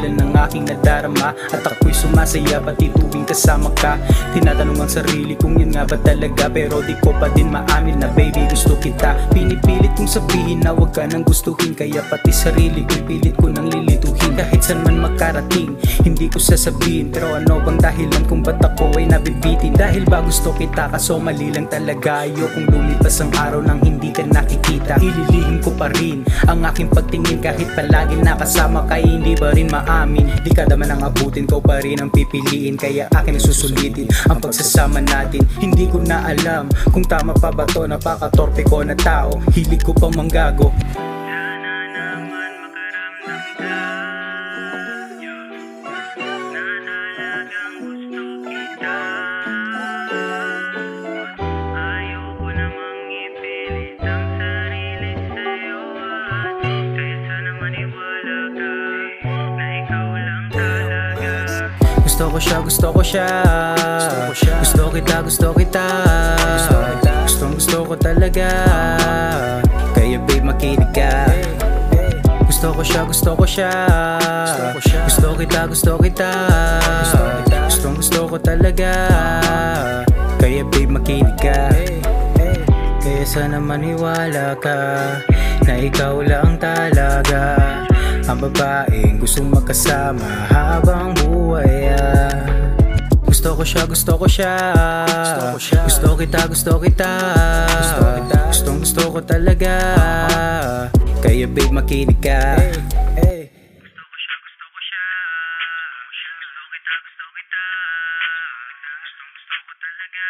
dahilan ng aking nadarama. At ako'y sumasaya pati tuwing kasama ka. Tinatanong ang sarili kung yun nga ba talaga, pero di ko pa din maamin na baby gusto kita. Pinipilit kong sabihin na wag ka nang gustuhin, kaya pati sarili ko'y pilit ko nang lilituhin. Kahit saan man makarating, hindi ko sasabihin, pero ano bang dahilan kung ba't ako ay nabibitin? Dahil ba gusto kita, kaso mali lang talaga. Ayokong lumipas ang araw nang hindi ka nakikita. Ililihim ko pa rin ang aking pagtingin, kahit palagi nakasama ka, hindi ba rin maamin? Di kada man ang abutin ko pa rin ang pipiliin, kaya akin susulitin ang pagsasama natin. Hindi ko na alam kung tama pa ba to, napakatorpe ko na tao, hilig ko pang manggago. Gusto ko siya, gusto ko siya. Gusto kita, gusto kita. Gusto ko talaga, kaya babe makinig ka. Gusto ko siya, gusto ko siya. Gusto kita, gusto kita. Gusto ko talaga, kaya babe makinig ka. Kaya sana maniwala ka na ikaw lang talaga ang babaeng gustong magkasama habang buhay. Gusto ko siya, gusto ko siya. Gusto kita, gusto kita. Gusto ko talaga, kaya babe makinig ka. Gusto ko siya, gusto ko siya. Gusto kita, gusto kita. Gusto ko talaga.